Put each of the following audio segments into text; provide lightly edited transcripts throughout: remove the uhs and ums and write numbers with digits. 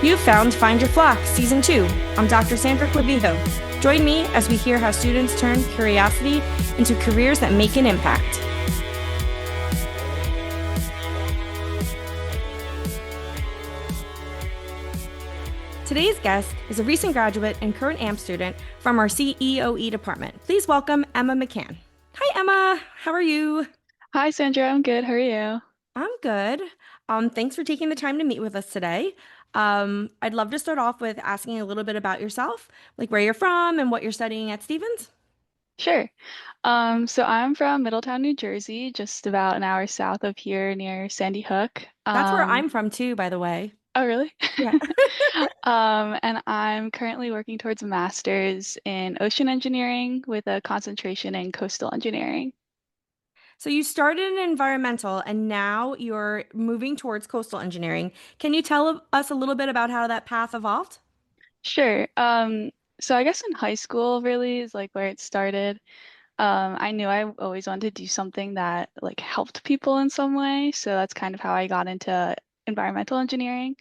You've found Find Your Flock, Season 2. I'm Dr. Sandra Clavijo. Join me as we hear how students turn curiosity into careers that make an impact. Today's guest is a recent graduate and current AMP student from our CEOE department. Please welcome Emma McCann. Hi, Emma. How are you? Hi, Sandra. I'm good. How are you? I'm good. Thanks for taking the time to meet with us today. I'd love to start off with asking a little bit about yourself, like where you're from and what you're studying at Stevens. Sure. So I'm from Middletown, New Jersey, just about an hour south of here near Sandy Hook. That's where I'm from too, by the way. Oh, really? Yeah. And I'm currently working towards a master's in ocean engineering with a concentration in coastal engineering. So you started in environmental and now you're moving towards coastal engineering. Can you tell us a little bit about how that path evolved? Sure. So I guess in high school really is like where it started. I knew I always wanted to do something that like helped people in some way. So that's kind of how I got into environmental engineering.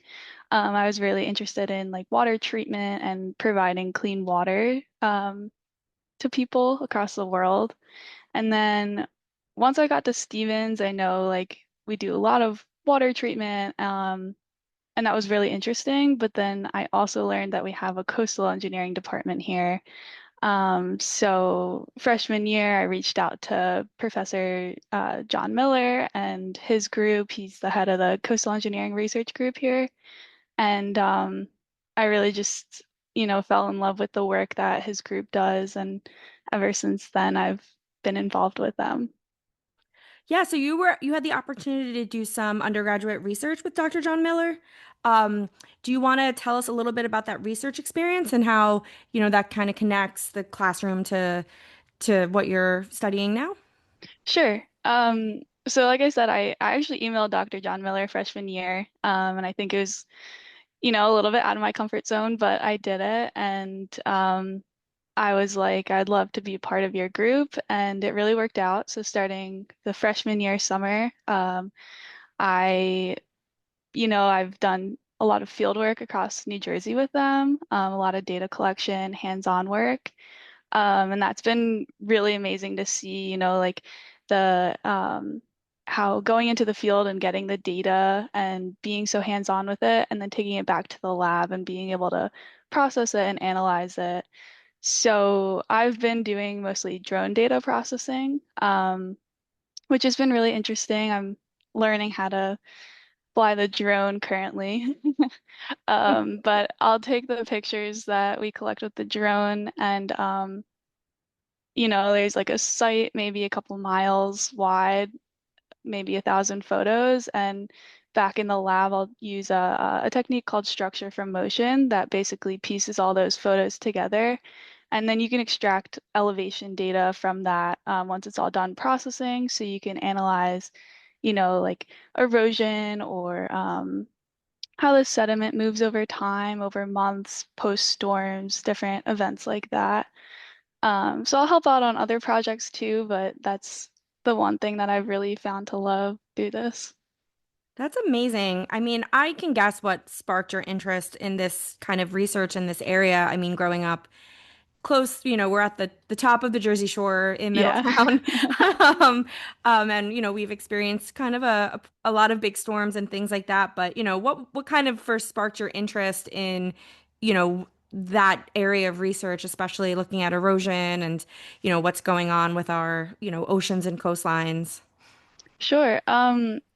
I was really interested in like water treatment and providing clean water to people across the world. And then once I got to Stevens, I know like we do a lot of water treatment, and that was really interesting. But then I also learned that we have a coastal engineering department here. So freshman year, I reached out to Professor John Miller and his group. He's the head of the Coastal Engineering Research Group here. And I really just, fell in love with the work that his group does. And ever since then, I've been involved with them. Yeah, so you had the opportunity to do some undergraduate research with Dr. John Miller. Do you want to tell us a little bit about that research experience and how, that kind of connects the classroom to what you're studying now? Sure. So like I said, I actually emailed Dr. John Miller freshman year. And I think it was, a little bit out of my comfort zone, but I did it. And I was like, I'd love to be a part of your group, and it really worked out. So starting the freshman year summer, I, I've done a lot of field work across New Jersey with them, a lot of data collection, hands-on work. And that's been really amazing to see, like the how going into the field and getting the data and being so hands-on with it, and then taking it back to the lab and being able to process it and analyze it. So I've been doing mostly drone data processing, which has been really interesting. I'm learning how to fly the drone currently. But I'll take the pictures that we collect with the drone and there's like a site maybe a couple miles wide, maybe 1,000 photos, and back in the lab I'll use a technique called structure from motion that basically pieces all those photos together. And then you can extract elevation data from that once it's all done processing, so you can analyze, like erosion or how the sediment moves over time, over months, post storms, different events like that. So I'll help out on other projects too, but that's the one thing that I've really found to love through this. That's amazing. I mean, I can guess what sparked your interest in this kind of research in this area. I mean, growing up close, we're at the top of the Jersey Shore in Yeah. Middletown. Um, and we've experienced kind of a lot of big storms and things like that. But, what kind of first sparked your interest in, that area of research, especially looking at erosion and, what's going on with our, oceans and coastlines? Sure.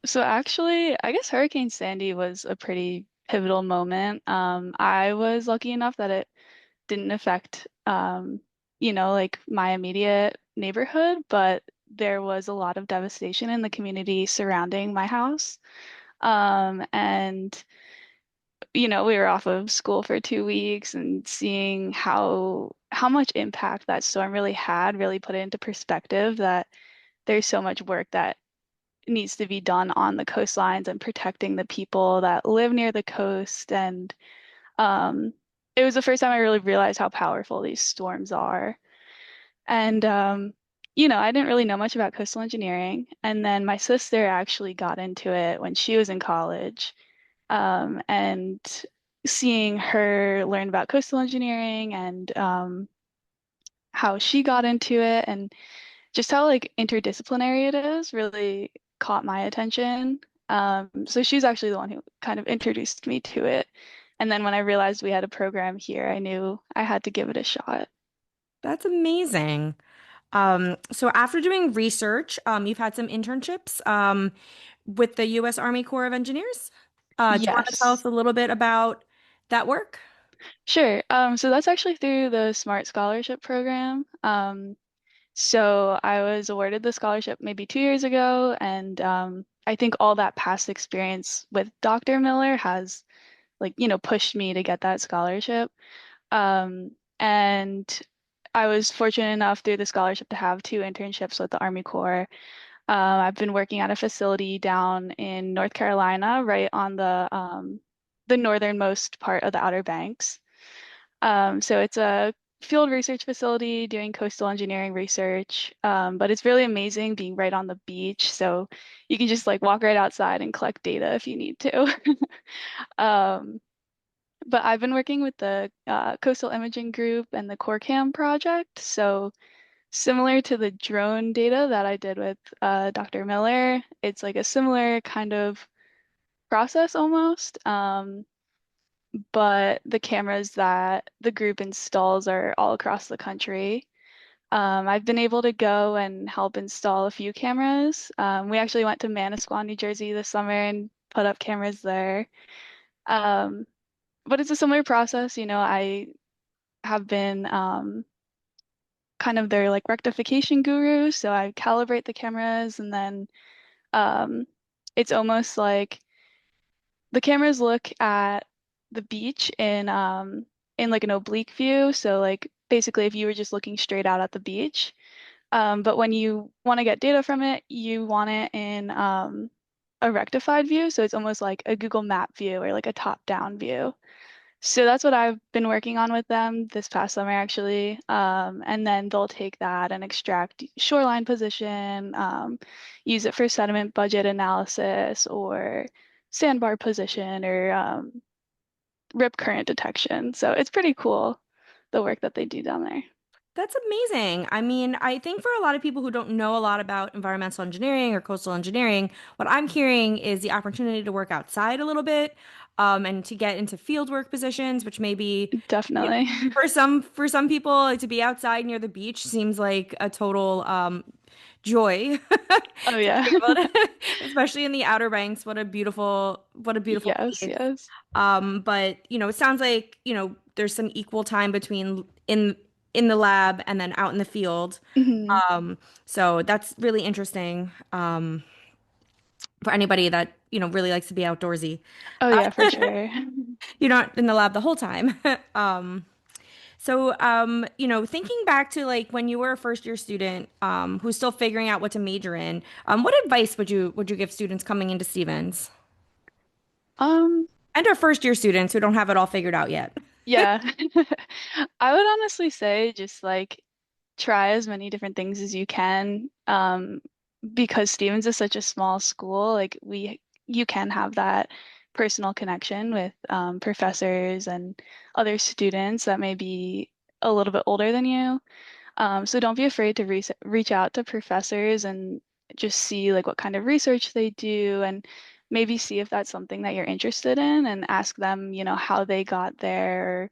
So actually, I guess Hurricane Sandy was a pretty pivotal moment. I was lucky enough that it didn't affect, like my immediate neighborhood, but there was a lot of devastation in the community surrounding my house. And we were off of school for 2 weeks, and seeing how much impact that storm really had really put it into perspective that there's so much work that needs to be done on the coastlines and protecting the people that live near the coast. And um, it was the first time I really realized how powerful these storms are. And I didn't really know much about coastal engineering. And then my sister actually got into it when she was in college. And seeing her learn about coastal engineering and how she got into it and just how like interdisciplinary it is really caught my attention. So she's actually the one who kind of introduced me to it. And then when I realized we had a program here, I knew I had to give it a shot. That's amazing. So after doing research, you've had some internships with the U.S. Army Corps of Engineers. Do you want to tell Yes, us a little bit about that work? sure. So that's actually through the Smart Scholarship program. So I was awarded the scholarship maybe 2 years ago, and I think all that past experience with Dr. Miller has like, pushed me to get that scholarship. And I was fortunate enough through the scholarship to have two internships with the Army Corps. I've been working at a facility down in North Carolina, right on the northernmost part of the Outer Banks. So it's a field research facility doing coastal engineering research, but it's really amazing being right on the beach. So you can just like walk right outside and collect data if you need to. Um, but I've been working with the Coastal Imaging Group and the CoreCam project. So similar to the drone data that I did with Dr. Miller, it's like a similar kind of process almost. But the cameras that the group installs are all across the country. I've been able to go and help install a few cameras. We actually went to Manasquan, New Jersey this summer and put up cameras there. Um, but it's a similar process. I have been kind of their like rectification guru. So I calibrate the cameras and then um, it's almost like the cameras look at the beach in like an oblique view. So like basically if you were just looking straight out at the beach. But when you want to get data from it, you want it in a rectified view. So it's almost like a Google Map view or like a top-down view. So that's what I've been working on with them this past summer, actually. And then they'll take that and extract shoreline position, use it for sediment budget analysis or sandbar position or rip current detection. So it's pretty cool, the work that they do down there. That's amazing. I mean, I think for a lot of people who don't know a lot about environmental engineering or coastal engineering, what I'm hearing is the opportunity to work outside a little bit, and to get into fieldwork positions, which maybe, you know, Definitely. for some people, like, to be outside near the beach seems like a total joy Oh to yeah. be able to, especially in the Outer Banks. What a beautiful Yes, place. yes. But it sounds like, there's some equal time between in the lab and then out in the field. Hmm. So that's really interesting, for anybody that, really likes to be outdoorsy. Oh yeah, for sure. You're not in the lab the whole time. Thinking back to like when you were a first year student, who's still figuring out what to major in, what advice would you give students coming into Stevens Um, and our first year students who don't have it all figured out yet? yeah. I would honestly say just like try as many different things as you can. Because Stevens is such a small school, like you can have that personal connection with professors and other students that may be a little bit older than you. So don't be afraid to reach out to professors and just see like what kind of research they do and maybe see if that's something that you're interested in and ask them, how they got there,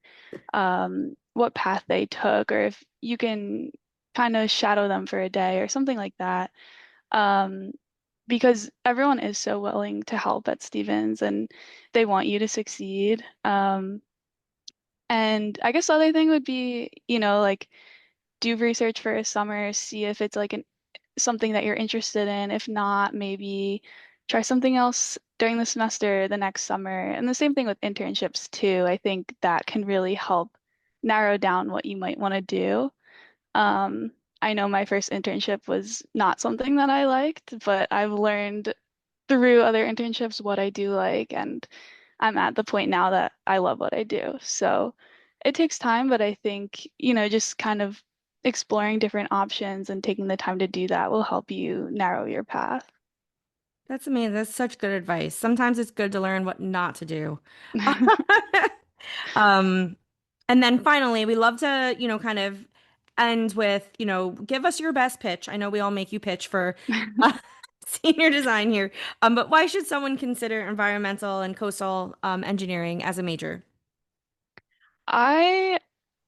what path they took, or if you can kind of shadow them for a day or something like that. Um, because everyone is so willing to help at Stevens and they want you to succeed. And I guess the other thing would be, like do research for a summer, see if it's like something that you're interested in. If not, maybe try something else during the semester the next summer. And the same thing with internships too. I think that can really help narrow down what you might want to do. Um, I know my first internship was not something that I liked, but I've learned through other internships what I do like, and I'm at the point now that I love what I do. So it takes time, but I think, just kind of exploring different options and taking the time to do that will help you narrow your path. That's amazing. That's such good advice. Sometimes it's good to learn what not to do. Um, and then finally, we love to, kind of end with, give us your best pitch. I know we all make you pitch for uh, senior design here, but why should someone consider environmental and coastal engineering as a major? I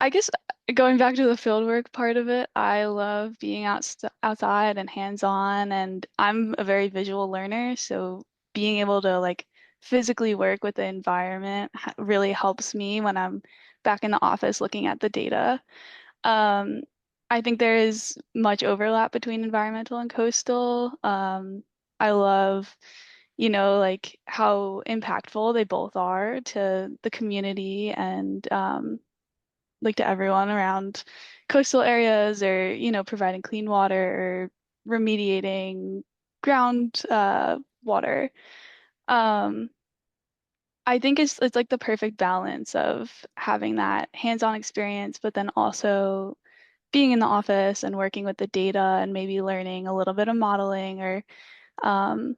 I guess going back to the fieldwork part of it, I love being outside and hands-on, and I'm a very visual learner, so being able to like physically work with the environment really helps me when I'm back in the office looking at the data. Um, I think there is much overlap between environmental and coastal. I love, like how impactful they both are to the community and like to everyone around coastal areas or, providing clean water or remediating ground water. Um, I think it's like the perfect balance of having that hands-on experience, but then also being in the office and working with the data and maybe learning a little bit of modeling or um,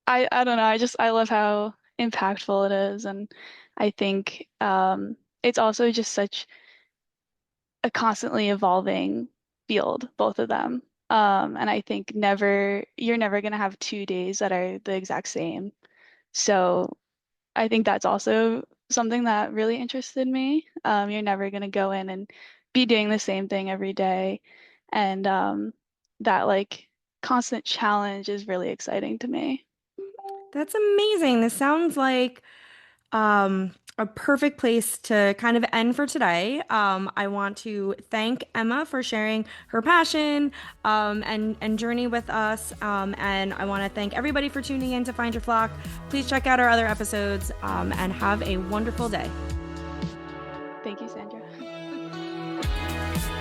I don't know, I love how impactful it is and I think it's also just such a constantly evolving field, both of them. And I think you're never gonna have 2 days that are the exact same. So I think that's also something that really interested me. You're never going to go in and be doing the same thing every day. And that like constant challenge is really exciting to me. That's amazing. This sounds like a perfect place to kind of end for today. I want to thank Emma for sharing her passion and journey with us. And I want to thank everybody for tuning in to Find Your Flock. Please check out our other episodes and have a wonderful day. Thank you, Sandra.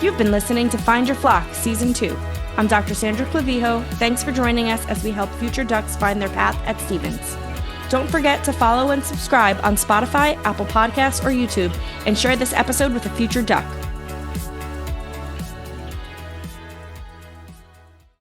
You've been listening to Find Your Flock Season 2. I'm Dr. Sandra Clavijo. Thanks for joining us as we help future ducks find their path at Stevens. Don't forget to follow and subscribe on Spotify, Apple Podcasts, or YouTube, and share this episode with a future duck.